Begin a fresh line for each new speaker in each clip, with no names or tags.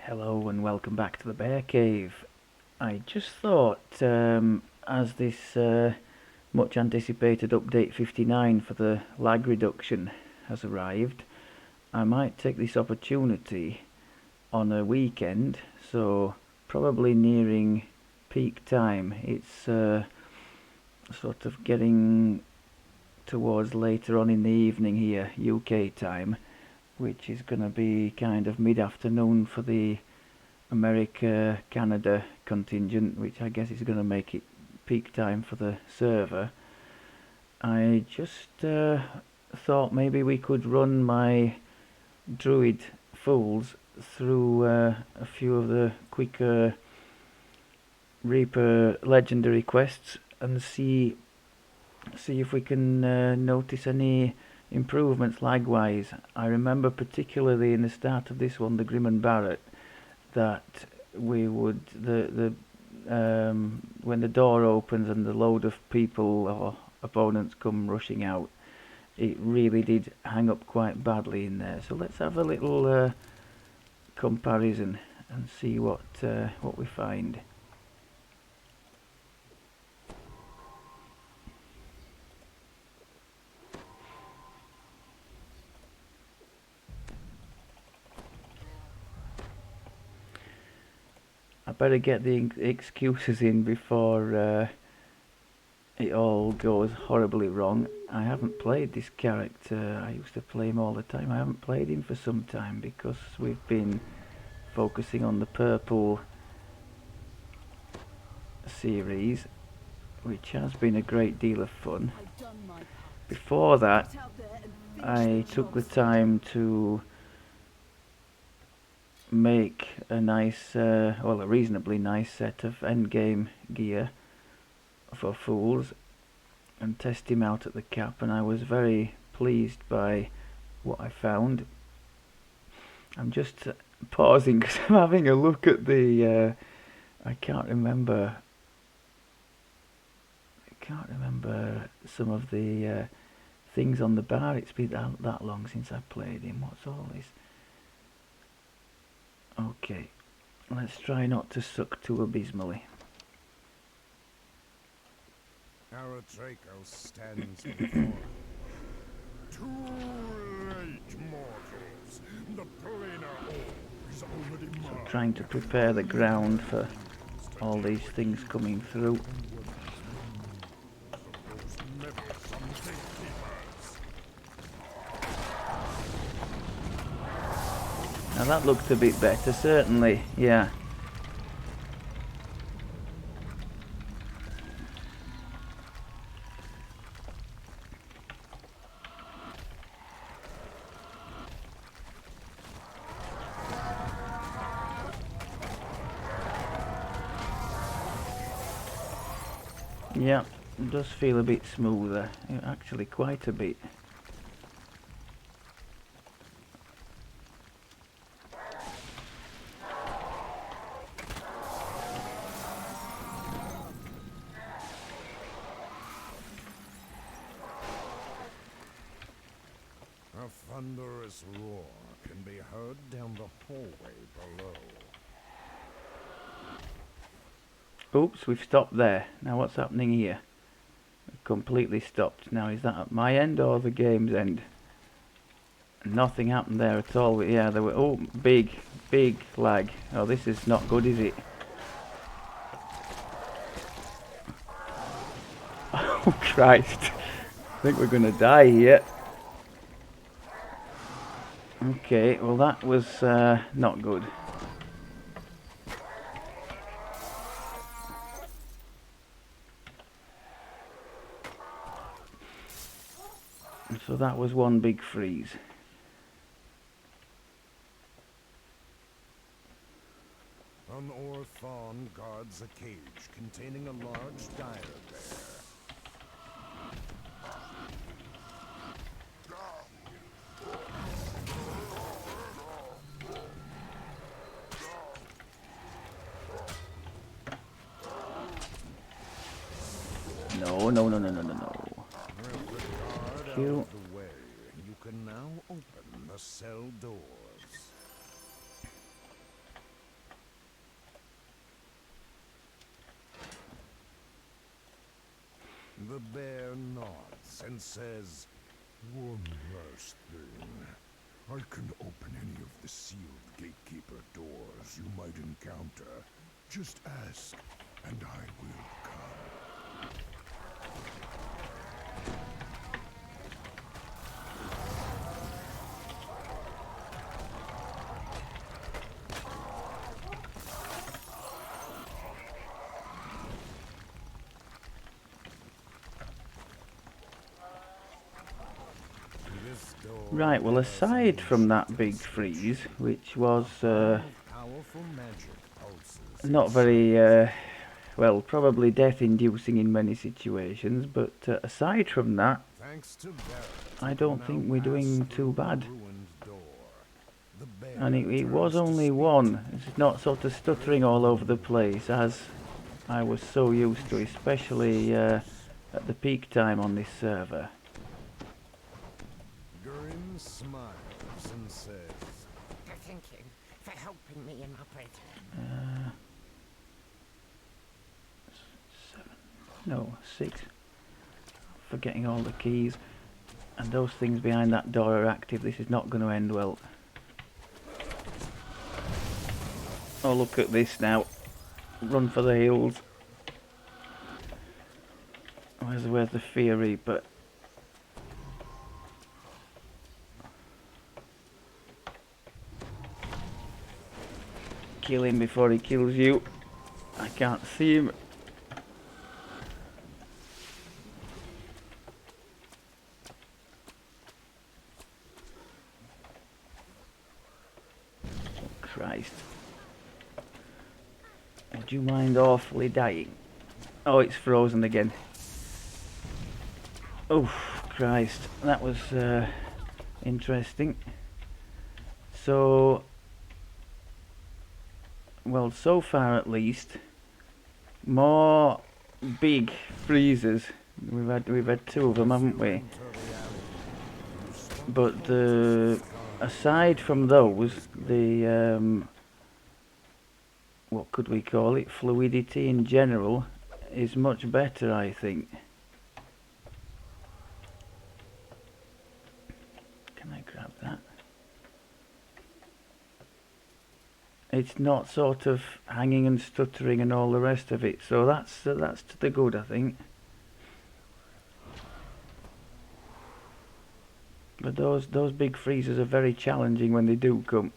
Hello and welcome back to the Bear Cave. I just thought, as this much anticipated update 59 for the lag reduction has arrived, I might take this opportunity on a weekend, so probably nearing peak time. It's sort of getting towards later on in the evening here, UK time, which is going to be kind of mid-afternoon for the America-Canada contingent, which I guess is going to make it peak time for the server. I just thought maybe we could run my druid fools through a few of the quicker Reaper legendary quests and see if we can notice any improvements lag-wise. I remember particularly in the start of this one, the Grim and Barret, that we would when the door opens and the load of people or opponents come rushing out, it really did hang up quite badly in there. So let's have a little comparison and see what we find. I better get the excuses in before it all goes horribly wrong. I haven't played this character. I used to play him all the time. I haven't played him for some time because we've been focusing on the purple series, which has been a great deal of fun. Before that, I took the time to make a nice, well, a reasonably nice set of endgame gear for fools and test him out at the cap, and I was very pleased by what I found. I'm just pausing because I'm having a look at the I can't remember some of the things on the bar. It's been that long since I played him. What's all this? Okay, let's try not to suck too abysmally.
Aratraco stands before too late, mortals. The planar orb is already
So
marked.
trying to prepare the ground for all these things coming through. Now that looked a bit better, certainly, yeah. Yeah, it does feel a bit smoother, actually quite a bit.
A thunderous roar can be heard down the hallway below.
Oops, we've stopped there. Now what's happening here? We've completely stopped. Now is that at my end or the game's end? Nothing happened there at all. But yeah, there were big lag. Oh, this is not good, is it? Oh Christ. I think we're gonna die here. Okay, well that was not good. So that was one big freeze.
An Orthon guards a cage containing a large dire bear.
No. Q.
The way, you can now open the cell doors. bear nods and says, "One last thing. I can open any of the sealed gatekeeper doors you might encounter. Just ask, and I will come." This door
Right, well,
bears
aside
an
from that
ancient
big
inscription.
freeze, which was
Powerful magic pulses
not
inside.
very, well, probably death-inducing in many situations, but aside from that,
Thanks to Barret,
I
you
don't
can
think
now
we're
pass
doing
through
too
the
bad.
ruined door. The bear
And it was
turns to
only
speak
one.
to
It's not sort of stuttering all over the place as I was so used to, especially at the peak time on this server.
Grim smiles and says,
Thank you for helping me in my prison.
Seven, no, 6. Forgetting all the keys. And those things behind that door are active. This is not going to end well. Oh, look at this now. Run for the hills. Where's the Fear Reaper? Kill him before he kills you. I can't see him. Christ. Would you mind awfully dying? Oh, it's frozen again. Oh, Christ. That was interesting. So, well, so far at least, more big freezers. We've had 2 of them, haven't we?
"Enter the alley. You stumble
But
onto the
aside from those, the what could we call it? Fluidity in general is much better, I think. Can I grab that? It's not sort of hanging and stuttering and all the rest of it, so that's to the good, I think. But those big freezers are very challenging when they do come.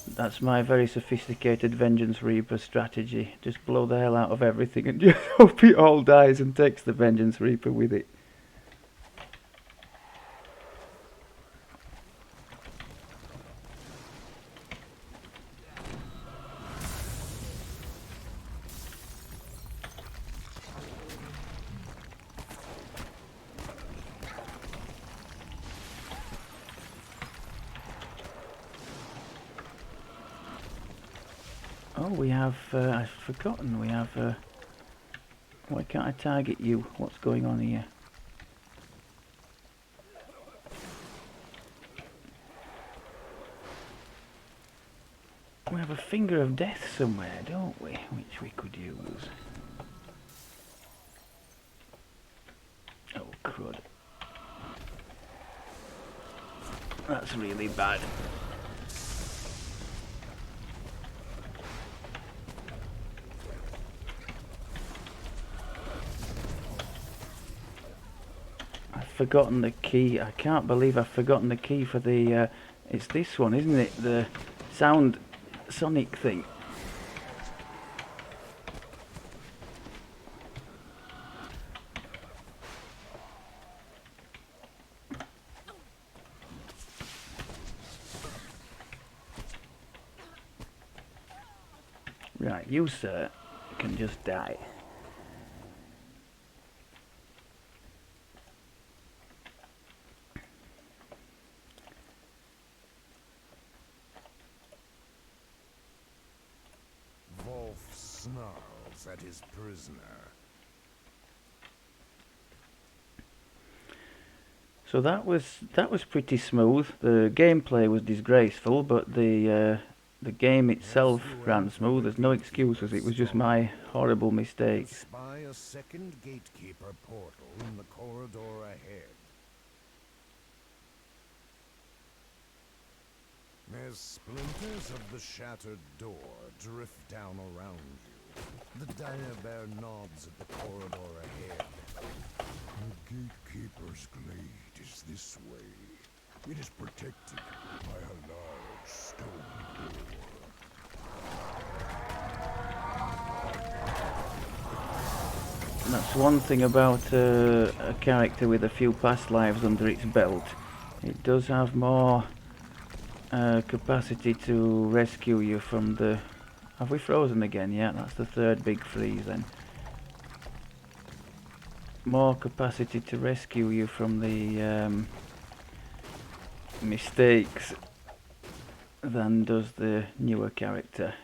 That's my very sophisticated Vengeance Reaper strategy. Just blow the hell out of everything and just hope it all dies and takes the Vengeance Reaper with it. Oh, we have, I've forgotten, we have, why can't I target you? What's going on here? We have a Finger of Death somewhere, don't we? Which we could use. Oh, crud. That's really bad. Forgotten the key. I can't believe I've forgotten the key for the it's this one, isn't it? The sound sonic thing. Right, you sir can just die.
snarls at his prisoner.
So that was pretty smooth. The gameplay was disgraceful, but the the game itself ran smooth. There's no excuses. It was just my horrible mistakes.
Spy a second gatekeeper portal in the corridor ahead. As splinters of the shattered door drift down around you, the dire bear nods at the corridor ahead. The gatekeeper's glade is this way. It is protected by a large stone door.
That's one thing about a character with a few past lives under its belt. It does have more capacity to rescue you from the... Have we frozen again? Yeah, that's the third big freeze then. More capacity to rescue you from the mistakes than does the newer character.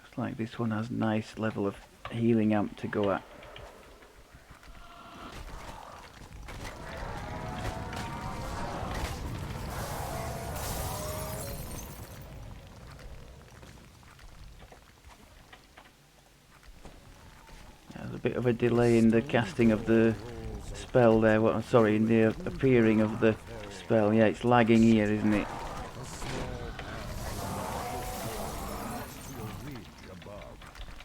Looks like this one has nice level of healing amp to go at. There's a bit of a delay in the casting of the spell there. Well, sorry, in the appearing of the spell. Yeah, it's lagging here, isn't it?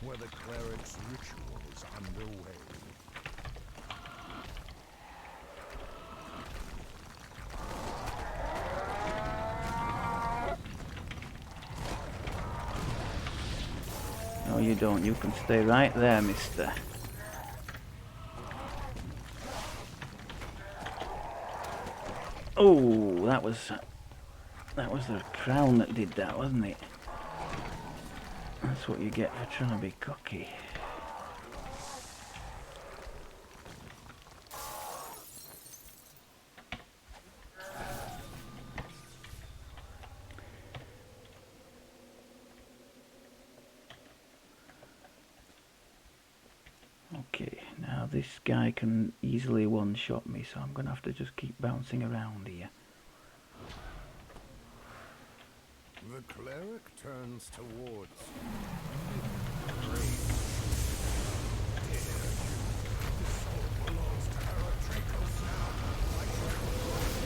Where the cleric's ritual is underway.
No, you don't. You can stay right there, mister. Oh, that was the crown that did that, wasn't it? That's what you get for trying to be cocky. Okay, now this guy can easily one-shot me, so I'm going to have to just keep bouncing around here.
The cleric turns towards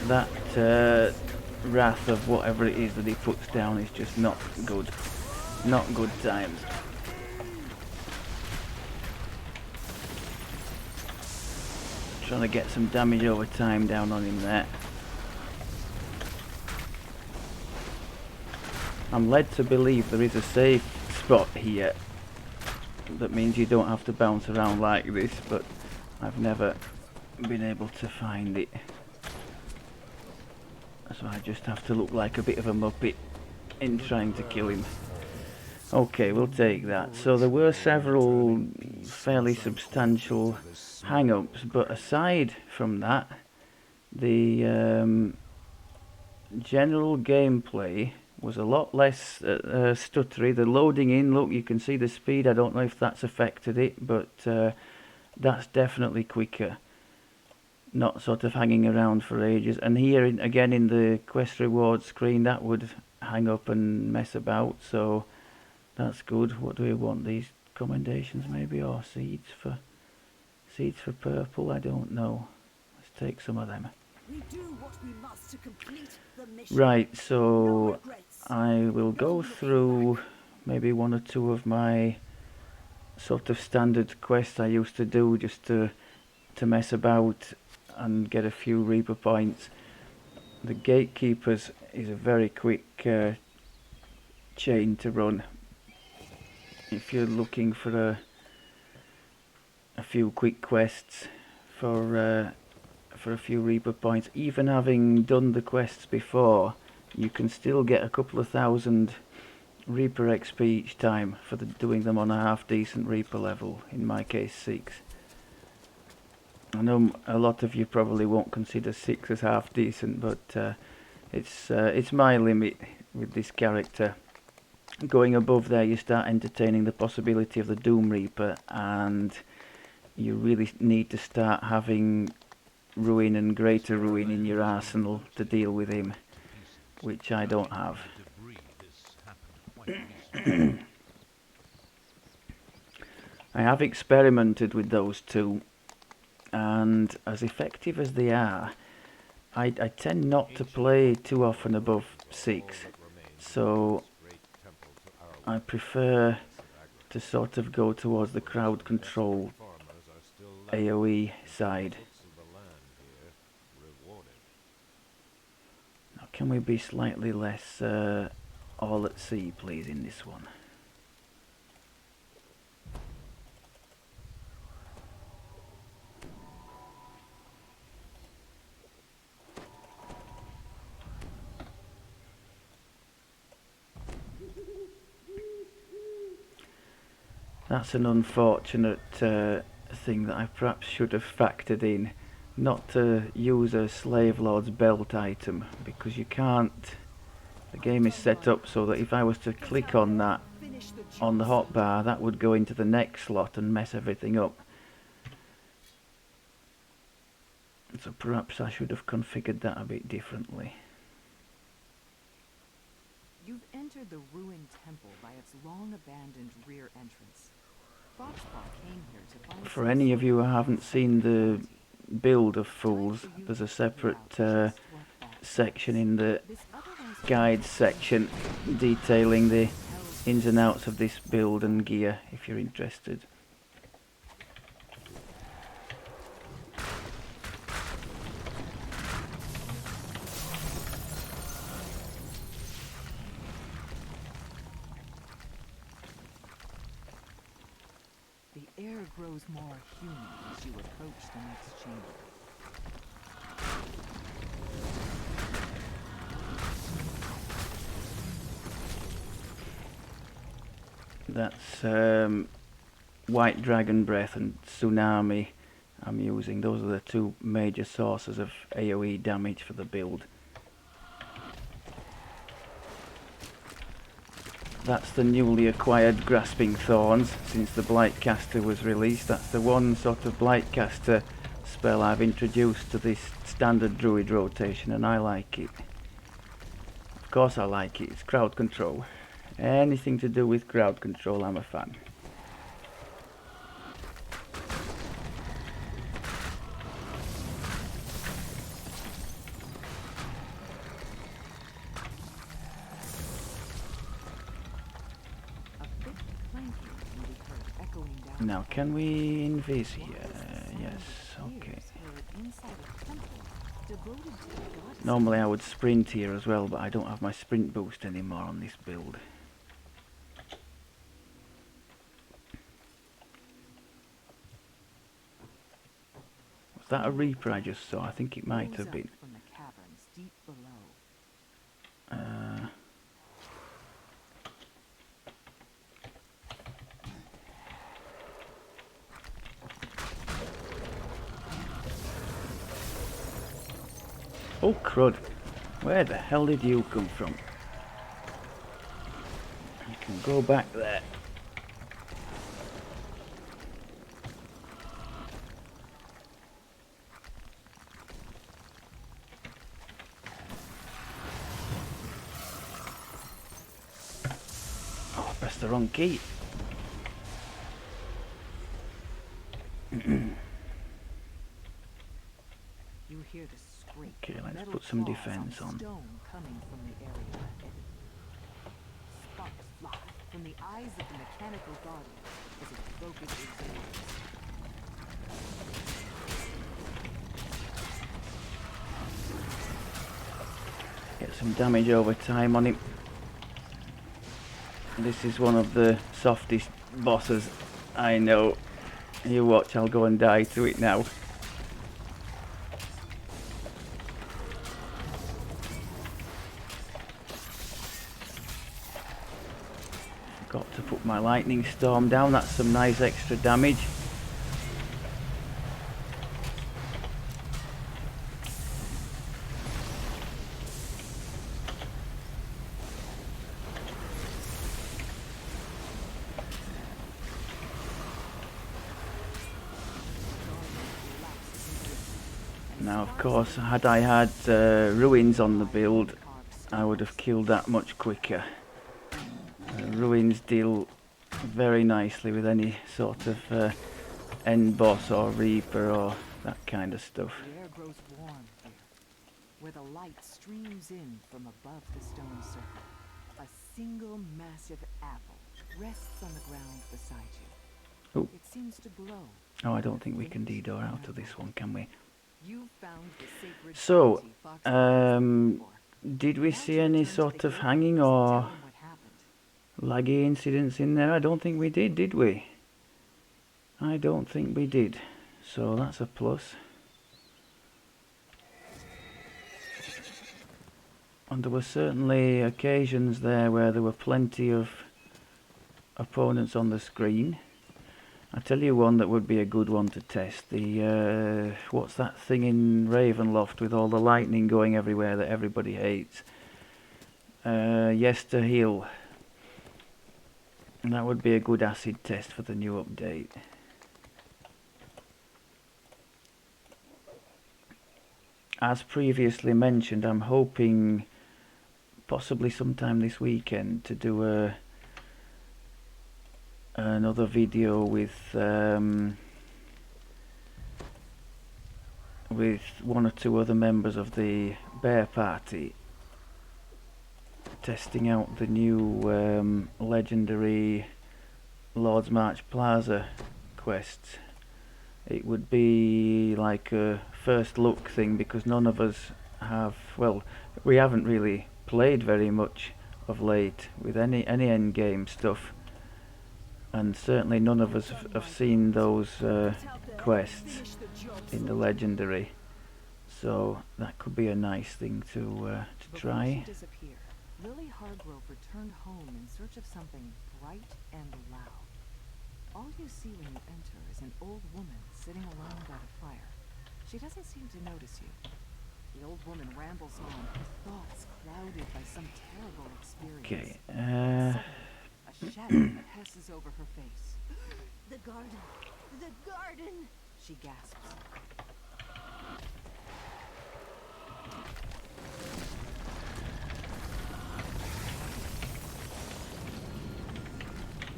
you.
That wrath of whatever it is that he puts down is just not good. Not good times. Trying to get some damage over time down on him there. I'm led to believe there is a safe spot here. That means you don't have to bounce around like this, but I've never been able to find it. So I just have to look like a bit of a muppet in trying to kill him. Okay, we'll take that. So there were several fairly substantial hang-ups, but aside from that, the general gameplay was a lot less stuttery. The loading in, look, you can see the speed. I don't know if that's affected it, but that's definitely quicker. Not sort of hanging around for ages. And here, again, in the quest reward screen, that would hang up and mess about, so that's good. What do we want? These commendations maybe, or seeds for purple? I don't know. Let's take some of them.
We do what we must to complete the mission.
Right,
No
so
regrets.
I will go through maybe one or two of my sort of standard quests I used to do just to mess about and get a few Reaper points. The Gatekeepers is a very quick chain to run. If you're looking for a few quick quests for a few Reaper points, even having done the quests before, you can still get a couple of thousand Reaper XP each time for doing them on a half decent Reaper level, in my case 6. I know a lot of you probably won't consider 6 as half decent, but it's my limit with this character. going above there, you start entertaining the possibility of the Doom Reaper, and you really need to start having Ruin and Greater Ruin in your arsenal to deal with him, which I don't have. I have experimented with those two, and as effective as they are, I tend not to play too often above 6, so I prefer to sort of go towards the crowd control AoE side. Now, can we be slightly less all at sea, please, in this one? That's an unfortunate thing that I perhaps should have factored in, not to use a slave lord's belt item, because you can't. The game is set up so that if I was to click on that on the hotbar, that would go into the next slot and mess everything up. So perhaps I should have configured that a bit differently.
You've entered the ruined temple by its long-abandoned rear entrance. Foxpaw came here to find
For any of you who haven't seen the build of Fools, there's a separate section in the guides section detailing the ins and outs of this build and gear, if you're interested.
The air grows more humid as you approach the next chamber.
That's White Dragon Breath and Tsunami I'm using. Those are the two major sources of AoE damage for the build. That's the newly acquired Grasping Thorns since the Blightcaster was released. That's the one sort of Blightcaster spell I've introduced to this standard druid rotation, and I like it. Of course I like it, it's crowd control. Anything to do with crowd control, I'm a fan. Now, can we invis here? Yes, okay. Normally I would sprint here as well, but I don't have my sprint boost anymore on this build. Was that a Reaper I just saw? I think it might have been. Oh crud, where the hell did you come from? You can go back there. Oh, I pressed the wrong key.
You hear the scrape.
Okay, let's put some defense on.
Stone coming from the area ahead. Sparks fly from the eyes of the mechanical guardian as it focuses inwards.
Get some damage over time on him. This is one of the softest bosses I know. You watch, I'll go and die to it now. Got to put my lightning storm down, that's some nice extra damage. Now, of course, had I had ruins on the build, I would have killed that much quicker. Ruins deal very nicely with any sort of end boss or reaper or that kind of stuff.
The air grows warm here, where the light streams in from above the stone circle. A single massive apple rests on the ground beside you.
Oh.
It seems to glow.
Oh, I don't think we can DDO out of this one, can we?
You found the sacred
So,
bounty Fox was looking for.
did we
Now
see
to
any
return to
sort
the
of
Gatekeepers
hanging
and
or
tell them what happened.
laggy incidents in there? I don't think we did we? I don't think we did. So that's a plus. And there were certainly occasions there where there were plenty of opponents on the screen. I'll tell you one that would be a good one to test. The what's that thing in Ravenloft with all the lightning going everywhere that everybody hates? Yester Hill. And that would be a good acid test for the new update. As previously mentioned, I'm hoping possibly sometime this weekend to do another video with one or two other members of the Bear Party, testing out the new legendary Lord's March Plaza quests. It would be like a first look thing because none of us have, well, we haven't really played very much of late with any end game stuff, and certainly none of us have seen those quests in the legendary, so that could be a nice thing to
But
try.
when she disappeared, Lily Hargrove returned home in search of something bright and loud. All you see when you enter is an old woman sitting alone by the fire. She doesn't seem to notice you. The old woman rambles on, her thoughts clouded by some terrible experience.
Okay,
Suddenly, a shadow passes over her face.
The garden. The garden.
She gasps.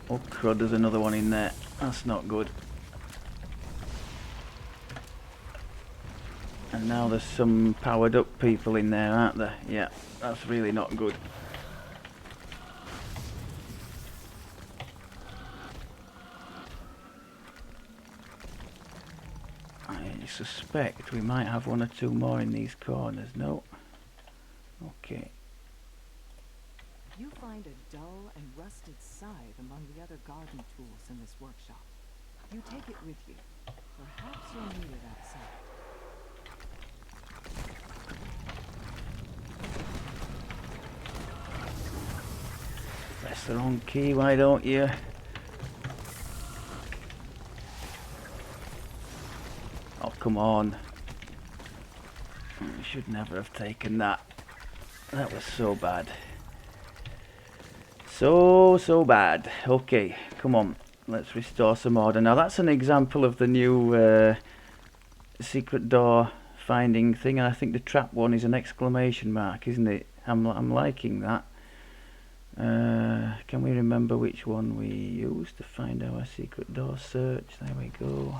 oh crud, there's another one in there. That's not good. And now there's some powered up people in there, aren't there? Yeah, that's really not good. I suspect we might have one or two more in these corners. No? Okay.
You find a dull and rusted scythe among the other garden tools in this workshop. You take it with you. Perhaps you'll need it outside.
Press the wrong key, why don't you? Oh, come on. I should never have taken that. That was so bad. So bad. Okay, come on. Let's restore some order. Now that's an example of the new secret door finding thing. And I think the trap one is an exclamation mark, isn't it? I'm liking that. Can we remember which one we used to find our secret door search? There we go.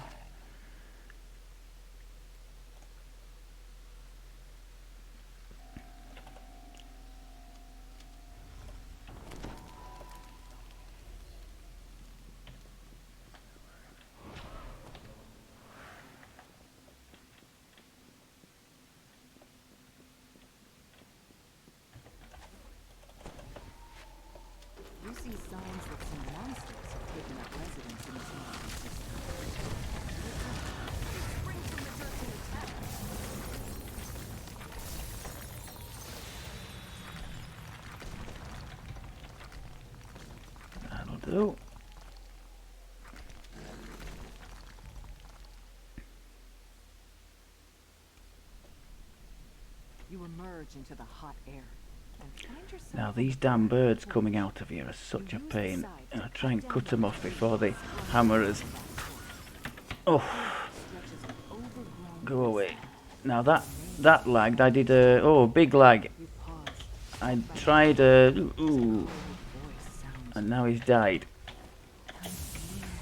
You see signs that some monsters have taken up residence in this mountain system.
It springs from the dirt and attack.
That'll do.
You emerge into the hot air and find yourself
Now
on
these
the
damn
ground
birds
floor.
coming out of here are such a
You use the
pain.
scythe
And
to
I try and
cut
cut
down
them
the
off
trees
before they
that
hammer us.
surround the
Oh,
stretches of overgrown
go away.
wasteland.
Now that lagged. I did a big lag.
You pause.
I tried a
His old voice sounds
and now he's died.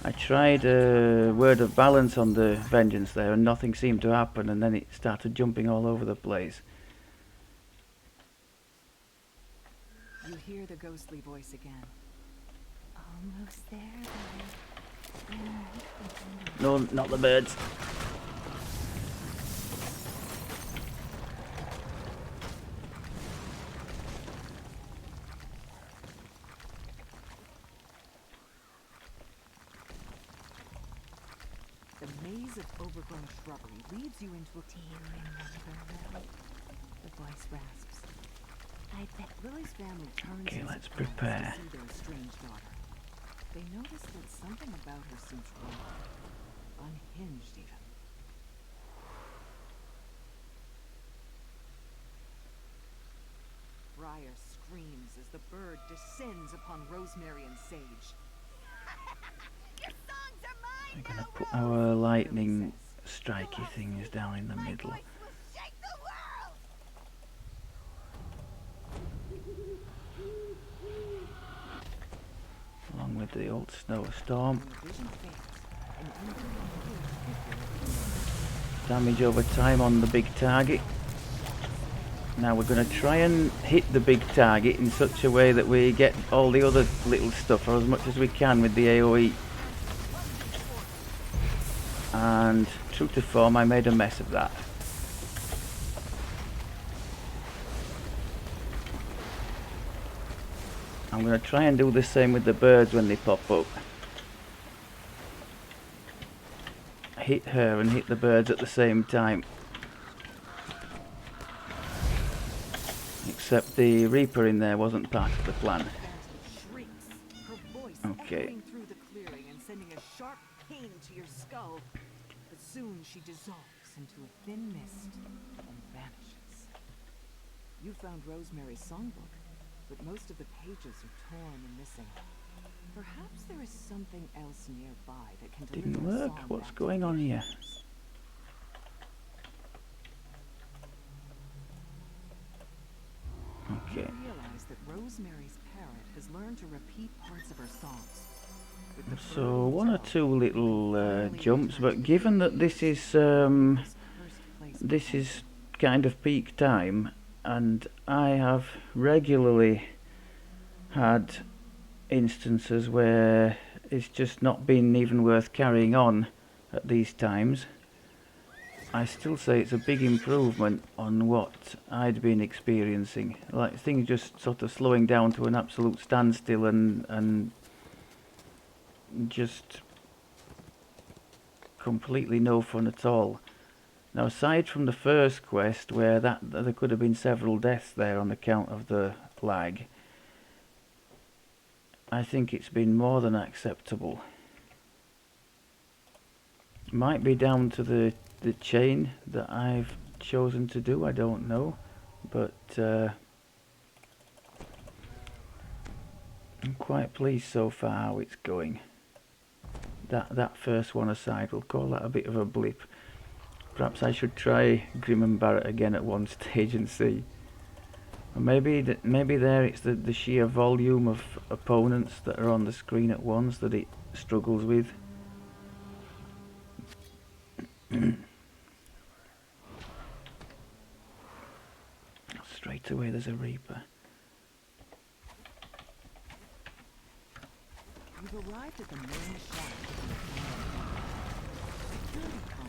I tried a word of balance on the vengeance there, and nothing seemed to happen. And then it started jumping all over the place.
You hear the ghostly voice again.
Almost there, Barret.
No, not the birds.
The maze of overgrown shrubbery leads you into a...
Do you remember, Lily?
The voice rasps.
I bet
Lily's family turns
Okay,
in
let's
surprise
prepare.
to see their strange daughter. They notice that something about her seems wrong. Unhinged, even. Briar screams as the bird descends upon Rosemary and Sage.
Your songs are mine.
We're gonna put our lightning strikey things down in the middle.
Voice will shake the world.
Along with the old snowstorm.
When the vision fades, an unknown figure
Damage over time on the big target. Now we're going to try and hit the big target in such a way that we get all the other little stuff or as much as we can with the AoE. And true to form, I made a mess of that. I'm going to try and do the same with the birds when they pop up. Hit her and hit the birds at the same time. Except the Reaper in there wasn't part of the plan.
shrieks, her voice
Okay.
echoing through the clearing and sending a sharp pain to your skull. But soon she dissolves into a thin mist and vanishes. You found Rosemary's songbook, but most of the pages are torn and missing. Perhaps there is something else nearby that can deliver
Didn't
a
work.
song
What's
back to
going
the
on here?
Gatekeepers.
Okay.
You realize that Rosemary's parrot has learned to repeat parts of her songs. With the
So
bird
one or
itself,
two little
finally
jumps,
returned
but given that this is
this cursed place
this
behind
is kind of peak time, and I have regularly had instances where it's just not been even worth carrying on at these times. I still say it's a big improvement on what I'd been experiencing. Like things just sort of slowing down to an absolute standstill and just completely no fun at all. Now, aside from the first quest, where there could have been several deaths there on account of the lag, I think it's been more than acceptable. Might be down to the chain that I've chosen to do, I don't know, but I'm quite pleased so far how it's going. That first one aside, we'll call that a bit of a blip. Perhaps I should try Grim and Barret again at one stage and see. Or maybe there it's the sheer volume of opponents that are on the screen at once that it struggles with. Straight away there's a Reaper.
You've arrived at the main shaft.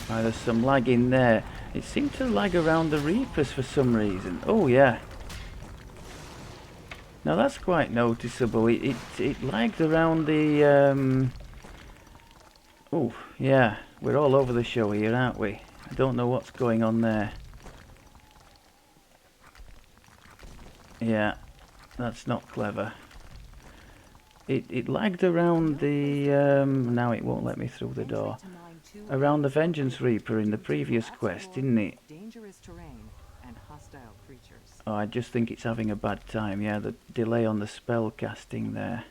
There's some lag in there. It seemed to lag around the Reapers for some reason. Oh yeah. Now that's quite noticeable. It lagged around the oh yeah, we're all over the show here, aren't we? I don't know what's going on there. Yeah, that's not clever. It lagged around the now it won't let me through the door. Around the Vengeance Reaper in the previous quest, didn't it?
Dangerous terrain and hostile creatures.
Oh, I just think it's having a bad time. Yeah, the delay on the spell casting there.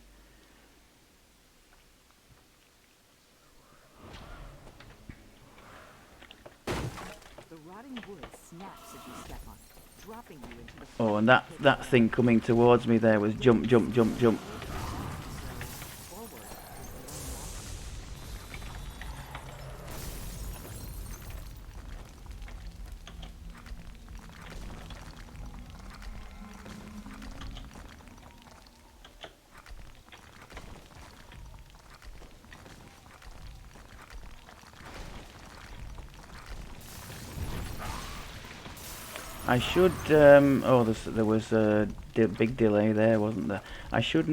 The rotting wood snaps as you step on it, dropping you into the
Oh, and that thing coming towards me there was jump, jump, jump, jump.
so forward is the only option.
I should, there was a big delay there, wasn't there? I should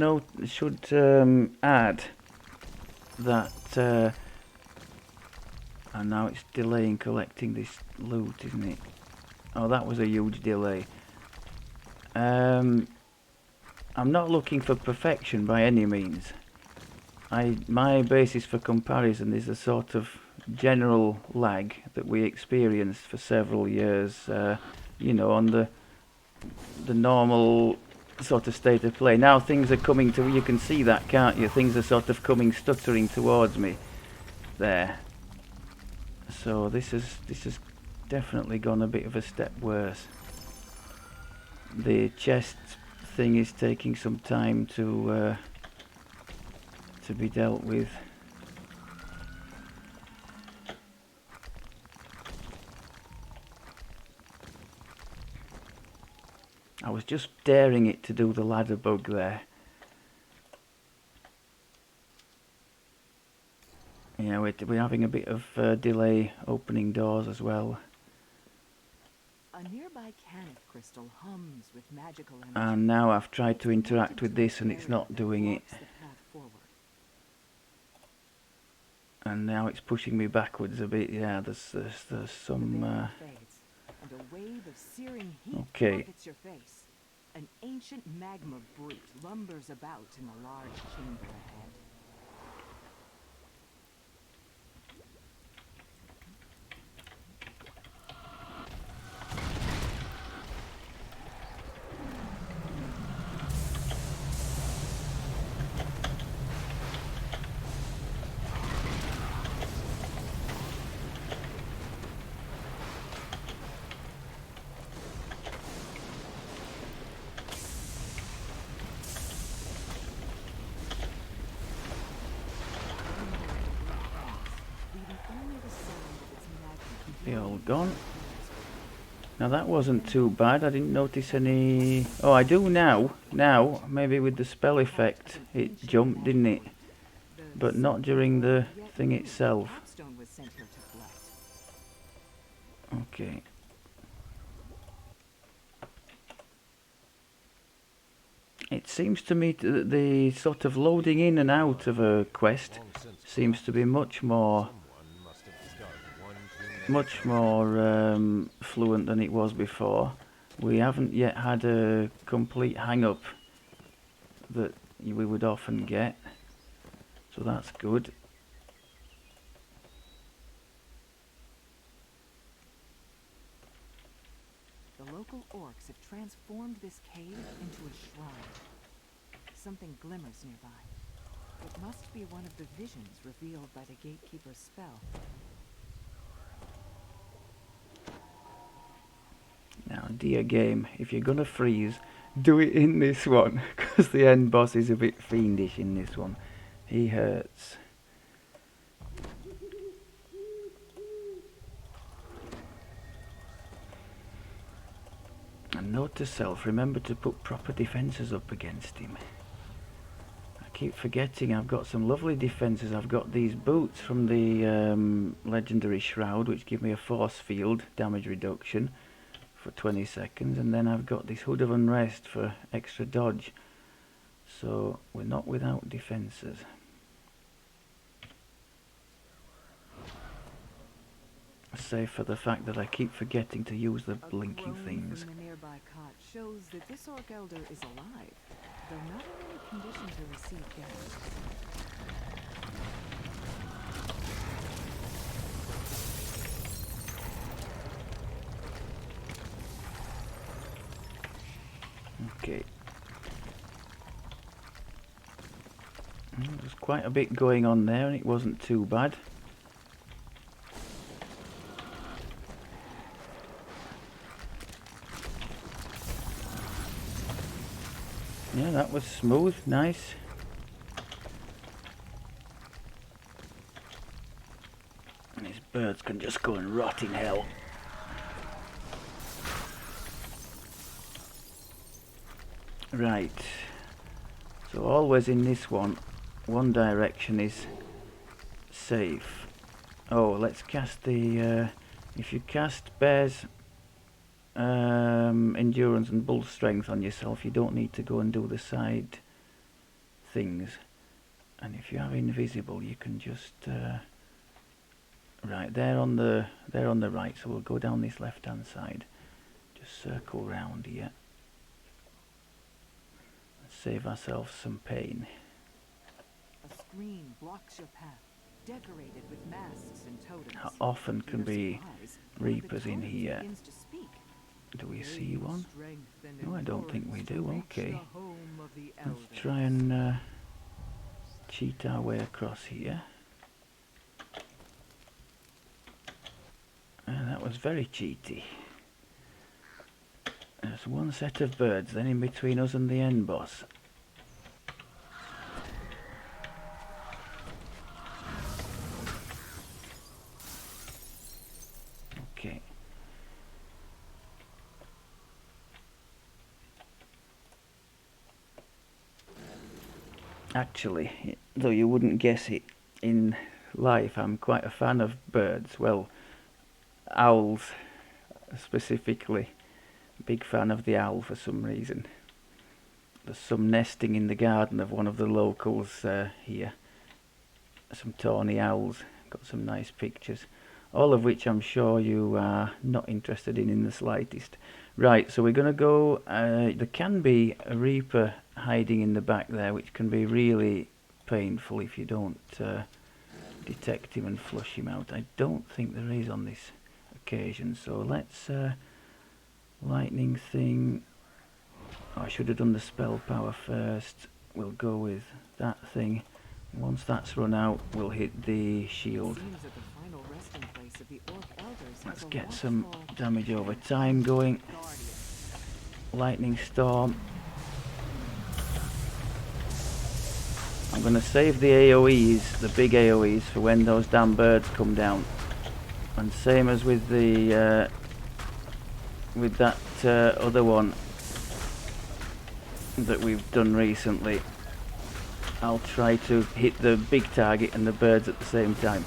add that, and now it's delaying collecting this loot, isn't it? Oh, that was a huge delay. I'm not looking for perfection by any means. My basis for comparison is the sort of general lag that we experienced for several years, you know, on the normal sort of state of play. Now things are coming to, you can see that, can't you? Things are sort of coming stuttering towards me there. So this has definitely gone a bit of a step worse. The chest thing is taking some time to be dealt with. I was just daring it to do the ladder bug there. Yeah, we're having a bit of delay opening doors as well.
A nearby Canif crystal hums with magical energy.
And now I've tried to interact with this and it's not doing it. And now it's pushing me backwards a bit. Yeah, there's some.
And a wave of searing heat
Okay.
buffets your face. An ancient magma brute lumbers about in the large chamber ahead.
They all gone. Now that wasn't too bad. I didn't notice any. Oh, I do now. Now, maybe with the spell effect, it jumped, didn't it? But not during the thing itself. Okay. It seems to me that the sort of loading in and out of a quest seems to be much more fluent than it was before. We haven't yet had a complete hang-up that we would often get, so that's good.
The local orcs have transformed this cave into a shrine. Something glimmers nearby. It must be one of the visions revealed by the Gatekeeper's spell.
Now, dear game, if you're gonna freeze, do it in this one, because the end boss is a bit fiendish in this one. He hurts. And note to self, remember to put proper defences up against him. I keep forgetting I've got some lovely defences. I've got these boots from the legendary shroud, which give me a force field damage reduction for 20 seconds, and then I've got this Hood of Unrest for extra dodge, so we're not without defences. Save for the fact that I keep forgetting to use the blinking things.
From the nearby cot shows that this orc elder is alive, though not in any condition to receive gas.
Okay. There's quite a bit going on there, and it wasn't too bad. that was smooth, nice. And these birds can just go and rot in hell. Right, so always in this one direction is safe. Oh, let's cast the, if you cast Bear's endurance and bull strength on yourself, you don't need to go and do the side things. And if you have invisible, you can just, right, they're on the right, so we'll go down this left hand side, just circle round here. Save ourselves some pain.
A screen blocks your path, decorated with masks and totems.
How often
To
can
your
be
surprise, one of the
reapers in
totems
here?
begins to speak.
Do we see one?
Strength and
No, I don't think we
endurance
do.
to reach
Okay.
the home of the
Let's
elders.
try and cheat our way across here. That was very cheaty. There's one set of birds then in between us and the end boss. Okay. Actually, though you wouldn't guess it, in life I'm quite a fan of birds. Well, owls specifically. Big fan of the owl for some reason. There's some nesting in the garden of one of the locals here. Some tawny owls. Got some nice pictures. All of which I'm sure you are not interested in the slightest. Right, so we're going to go... there can be a reaper hiding in the back there, which can be really painful if you don't detect him and flush him out. I don't think there is on this occasion, so let's... lightning thing. Oh, I should have done the spell power first. We'll go with that thing. Once that's run out, we'll hit the shield.
Seems that the final resting place of the Orc Elders
Let's
has a
get some
watchful
damage over time going.
guardian.
Lightning storm. I'm going to save the AoEs, the big AoEs, for when those damn birds come down. And same as with the with that other one that we've done recently, I'll try to hit the big target and the birds at the same time.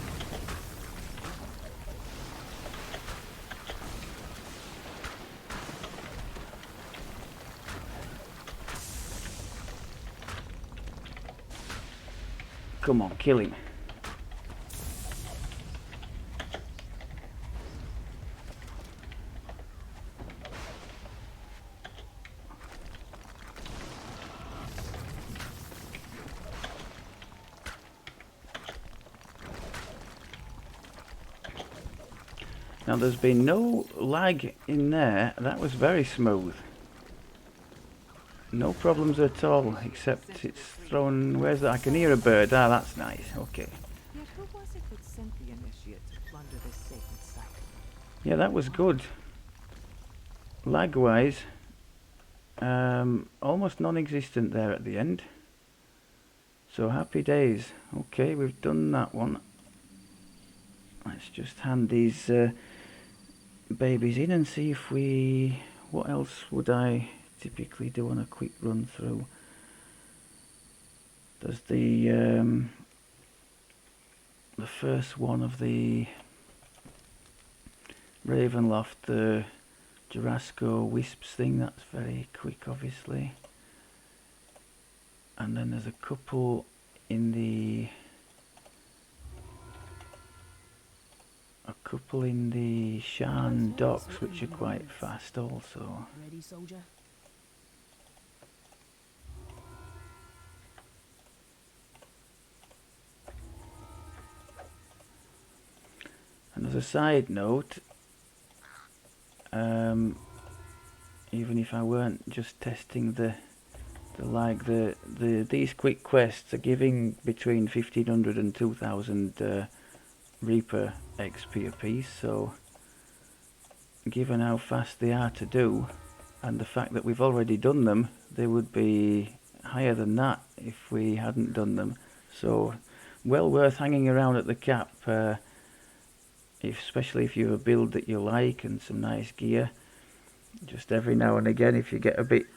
Come on, kill him. Now there's been no lag in there. That was very smooth. No problems at all, except it's thrown... Where's that? I can hear a bird. Ah, that's nice. Okay.
Yet who was it that sent the initiate to plunder this sacred site?
Yeah, that was good. Lag-wise, almost non-existent there at the end. So happy days. Okay, we've done that one. Let's just hand these babies in and see if we... What else would I typically do on a quick run through? There's the first one of the Ravenloft, the Jorasco wisps thing. That's very quick, obviously. And then there's a couple in the... Sharn docks, which are quite fast also.
Ready, soldier?
And as a side note, even if I weren't just testing the lag, these quick quests are giving between 1500 and 2000 Reaper XP a piece, so given how fast they are to do and the fact that we've already done them, they would be higher than that if we hadn't done them. So, well worth hanging around at the cap, especially if you have a build that you like and some nice gear. Just every now and again, if you get a bit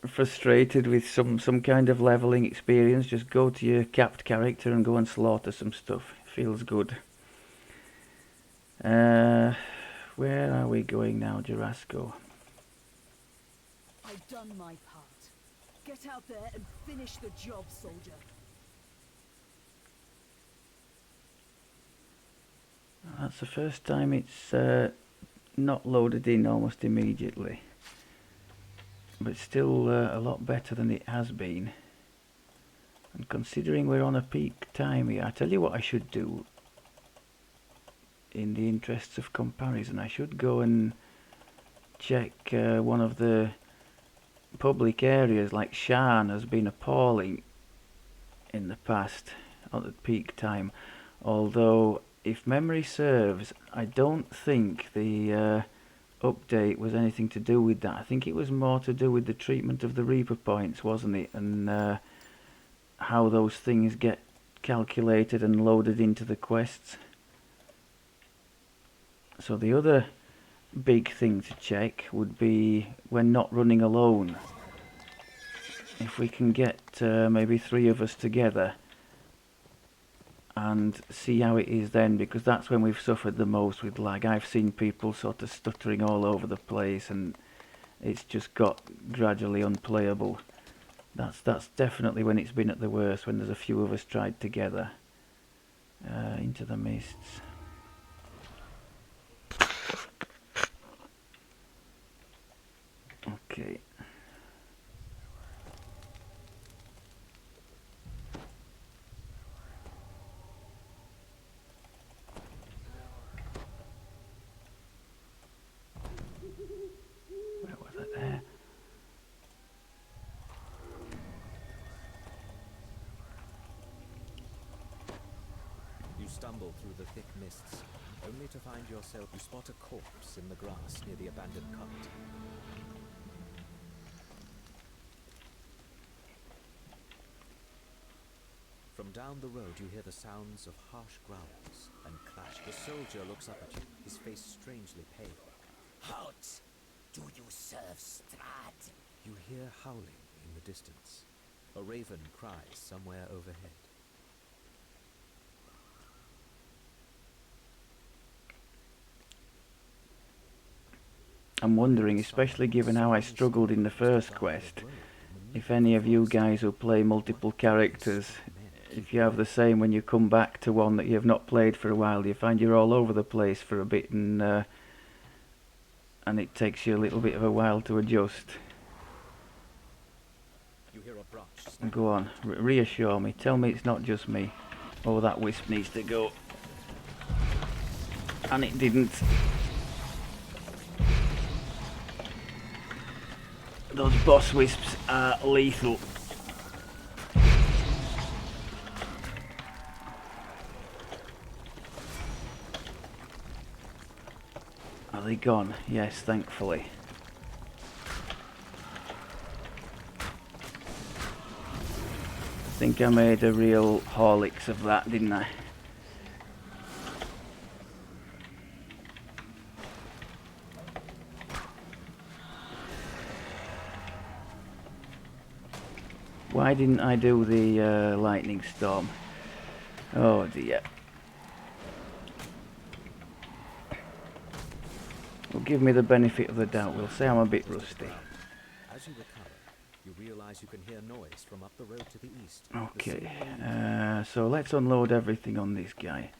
frustrated with some kind of leveling experience, just go to your capped character and go and slaughter some stuff. Feels good. Where are we going now, Jorasco?
I've done my part. Get out there and finish the job, soldier.
That's the first time it's not loaded in almost immediately. But still a lot better than it has been. And considering we're on a peak time here, I tell you what I should do. In the interests of comparison, I should go and check one of the public areas, like Sharn has been appalling in the past at the peak time. Although, if memory serves, I don't think the update was anything to do with that. I think it was more to do with the treatment of the Reaper points, wasn't it? And how those things get calculated and loaded into the quests. So the other big thing to check would be when not running alone. If we can get maybe 3 of us together and see how it is then, because that's when we've suffered the most with lag. I've seen people sort of stuttering all over the place and it's just got gradually unplayable. That's definitely when it's been at the worst, when there's a few of us tried together. Into the mists. Okay. Where was it there?
You stumble through the thick mists, only to find yourself. You spot a corpse in the grass near the abandoned cart. From down the road you hear the sounds of harsh growls and clash. The soldier looks up at you, his face strangely pale.
Halt! Do you serve Strahd?
You hear howling in the distance. A raven cries somewhere overhead.
I'm wondering, especially given how I struggled in the first quest, if any of you guys who play multiple characters, if you have the same when you come back to one that you have not played for a while, you find you're all over the place for a bit and it takes you a little bit of a while to adjust.
You hear a branch.
Go on, reassure me, tell me it's not just me. Oh, that wisp needs to go. And it didn't. Those boss wisps are lethal. Are they gone? Yes, thankfully. I think I made a real Horlicks of that, didn't I? Why didn't I do the lightning storm? Oh dear. Well, give me the benefit of the doubt. We'll say I'm a bit rusty.
As you recover, you realize you can hear noise from up the road to the east.
Okay, so let's unload everything on this guy,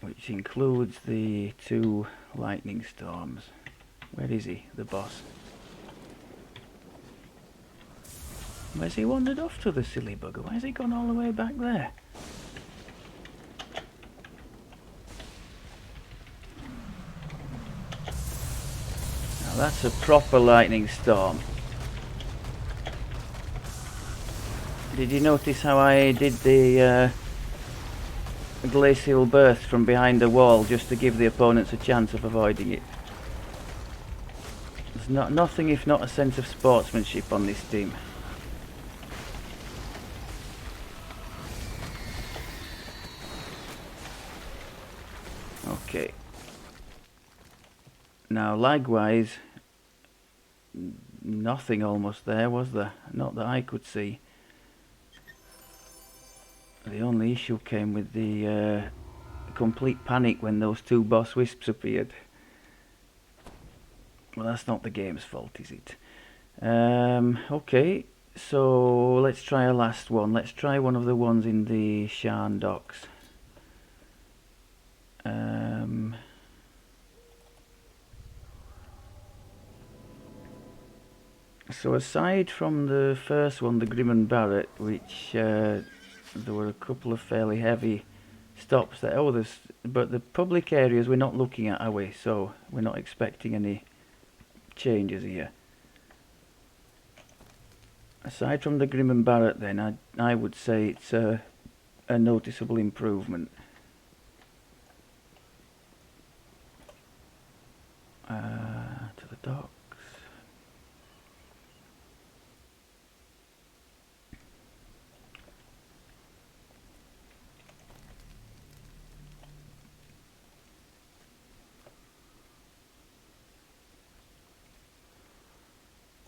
which includes the 2 lightning storms. Where is he, the boss? Where's he wandered off to, the silly bugger? Why's he gone all the way back there? Now that's a proper lightning storm. Did you notice how I did the glacial burst from behind a wall just to give the opponents a chance of avoiding it? There's nothing if not a sense of sportsmanship on this team. Okay. Now, lag-wise, nothing almost there, was there? Not that I could see. The only issue came with the complete panic when those two boss wisps appeared. Well, that's not the game's fault, is it? Okay, so let's try a last one. Let's try one of the ones in the Sharn docks. So aside from the first one, the Grim and Barret, which there were a couple of fairly heavy stops there. Oh, but the public areas we're not looking at, are we? So we're not expecting any changes here. Aside from the Grim and Barret, then I would say it's a noticeable improvement. To the docks.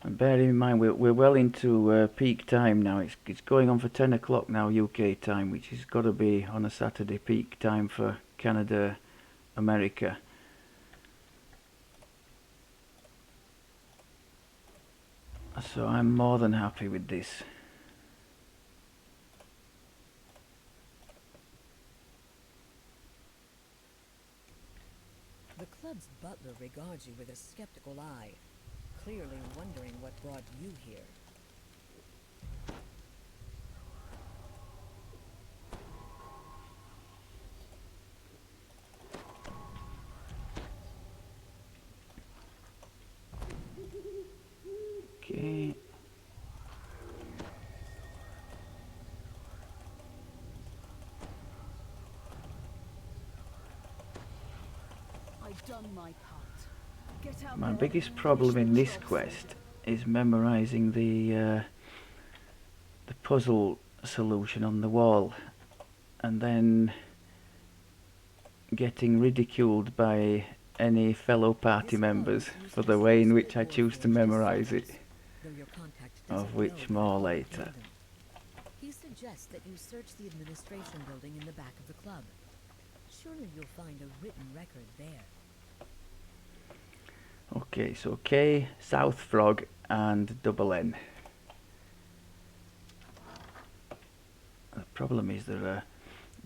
And bearing in mind we're well into peak time now. It's going on for 10 o'clock now UK time, which has got to be on a Saturday peak time for Canada, America. So I'm more than happy with this.
The club's butler regards you with a skeptical eye, clearly wondering what brought you here.
Okay.
I've done my part. Get out
My
there
biggest
and
problem
finish
in
the
this
job,
quest
soldier.
is memorizing the puzzle solution on the wall, and then getting ridiculed by any fellow party members for the way in which I choose to memorize it, of which more later.
He suggests that you search the administration building in the back of the club. Surely you'll find a written record there.
Okay, so K, South Frog and double N. The problem is there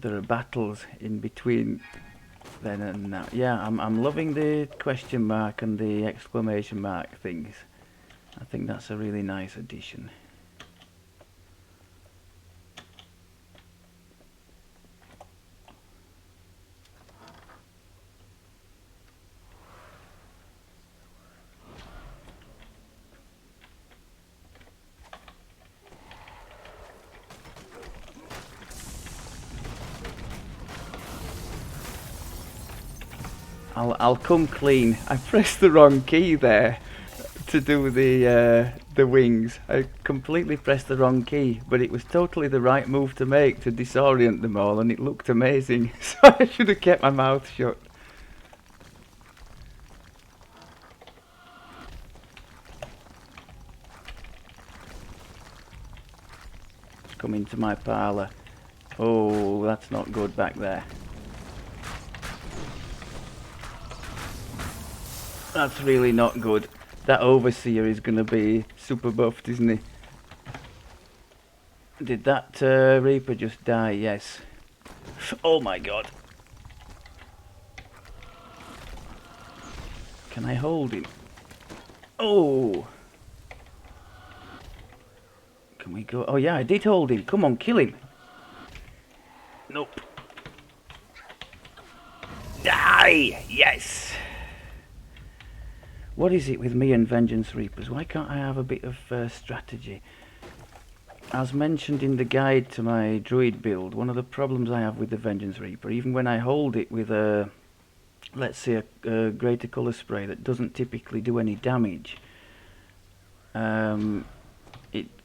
are battles in between then and now. Yeah, I'm loving the question mark and the exclamation mark things. I think that's a really nice addition. I'll come clean. I pressed the wrong key there to do the wings. I completely pressed the wrong key, but it was totally the right move to make to disorient them all, and it looked amazing. So I should have kept my mouth shut. Come into my parlour. Oh, that's not good back there. That's really not good. That overseer is going to be super buffed, isn't he? Did that Reaper just die? Yes. Oh my god. Can I hold him? Oh. Can we go? Oh yeah, I did hold him. Come on, kill him. Nope. Die! Yes! What is it with me and Vengeance Reapers? Why can't I have a bit of strategy? As mentioned in the guide to my druid build, one of the problems I have with the Vengeance Reaper, even when I hold it with a let's say a greater colour spray that doesn't typically do any damage,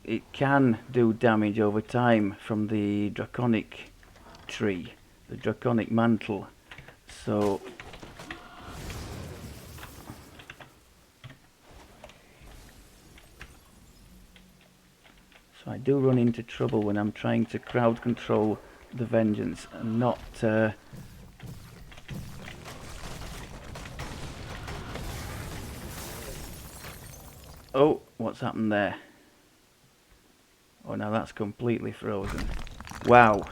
it can do damage over time from the draconic tree, the draconic mantle. So I do run into trouble when I'm trying to crowd control the vengeance and not oh, what's happened there? Oh, now that's completely frozen. Wow,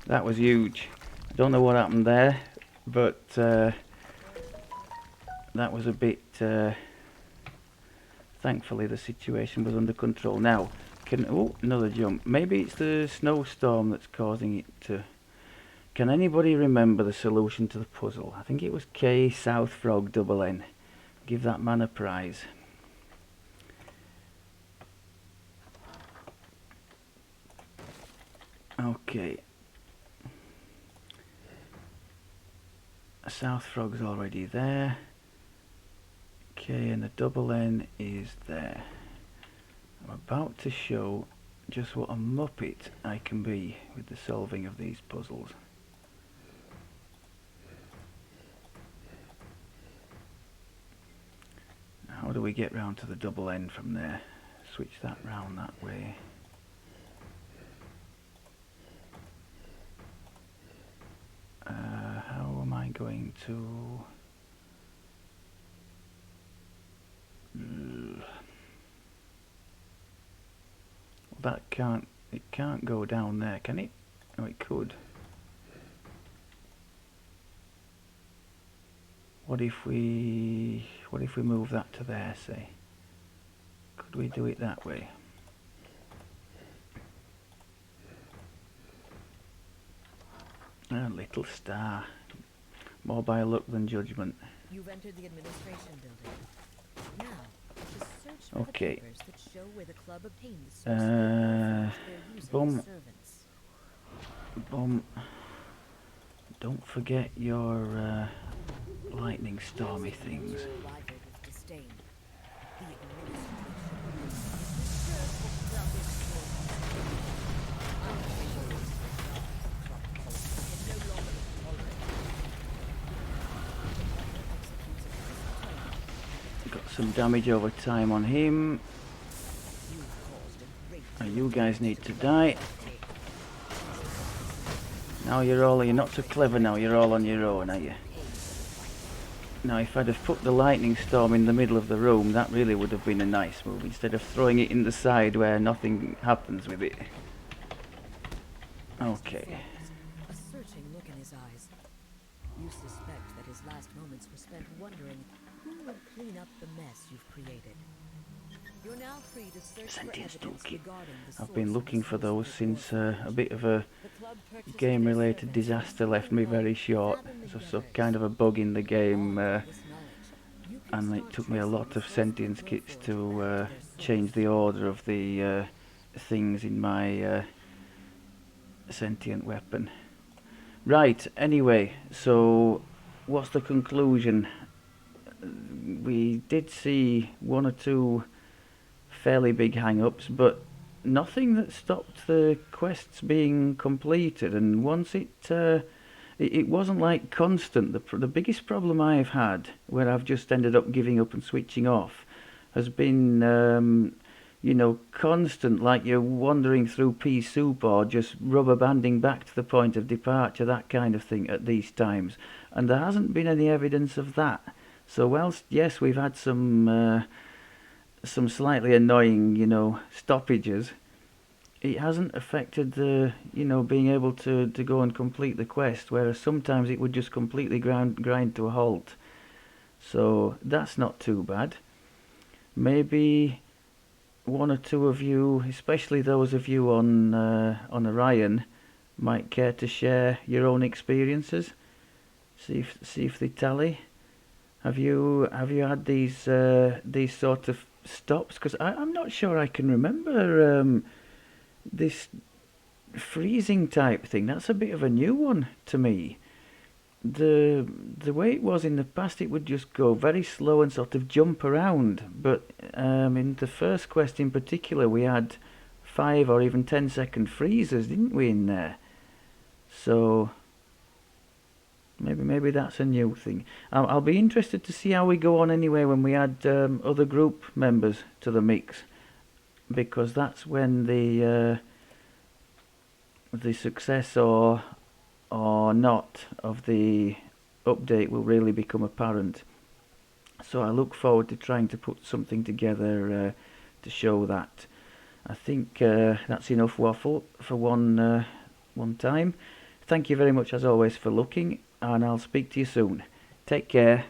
that was huge. I don't know what happened there, but that was a bit... thankfully the situation was under control. Now, oh, another jump. Maybe it's the snowstorm that's causing it to... Can anybody remember the solution to the puzzle? I think it was K South Frog double N. Give that man a prize. Okay. South Frog's already there. K and the double N is there. I'm about to show just what a muppet I can be with the solving of these puzzles. How do we get round to the double N from there? Switch that round that way. How am I going to... That can't... It can't go down there, can it? Oh, it could. What if we move that to there, say? Could we do it that way? A little star. More by luck than judgment.
You've entered the administration building. Now, just search for the
Okay.
papers that show where the club obtained the source of the weapons they're using
Boom.
as servants.
Boom. Don't forget your lightning stormy things.
Rival with disdain. The administration is disturbed that club is no longer tolerated.
Got some damage over time on him. And you guys need to die. Now you're not so clever now, you're all on your own, are you? Now if I'd have put the lightning storm in the middle of the room, that really would have been a nice move, instead of throwing it in the side where nothing happens with it. Okay.
A searching look in his eyes. You suspect that his last moments were spent wondering who would clean up the mess you've created. You're now free to search for
Sentience
evidence
toolkit.
regarding the
I've been
source
looking
of the
for those
source
since a bit of a
The club purchased
game-related
their
disaster
servants
left me very short. There's some kind of a bug in the game,
This knowledge, you can
and it
start
took me a
tracing
lot
the
of
source
sentience
the
kits
Glowforge
to
back their
change
source.
the order of the things in my sentient weapon. Right, anyway, so what's the conclusion? We did see one or two fairly big hang-ups, but nothing that stopped the quests being completed, and once it wasn't like constant. The biggest problem I've had, where I've just ended up giving up and switching off, has been you know, constant, like you're wandering through pea soup or just rubber banding back to the point of departure, that kind of thing at these times, and there hasn't been any evidence of that. So whilst yes, we've had some slightly annoying, you know, stoppages, it hasn't affected the, you know, being able to go and complete the quest, whereas sometimes it would just completely grind to a halt. So that's not too bad. Maybe one or two of you, especially those of you on Orien, might care to share your own experiences. See if they tally. Have you had these sort of stops? Because I'm not sure I can remember this freezing type thing. That's a bit of a new one to me. the way it was in the past, it would just go very slow and sort of jump around. But in the first quest in particular, we had 5 or even 10-second freezers, didn't we, in there? So maybe that's a new thing. I'll be interested to see how we go on anyway when we add other group members to the mix, because that's when the success or not of the update will really become apparent. So I look forward to trying to put something together to show that. I think that's enough waffle for one time. Thank you very much as always for looking, and I'll speak to you soon. Take care.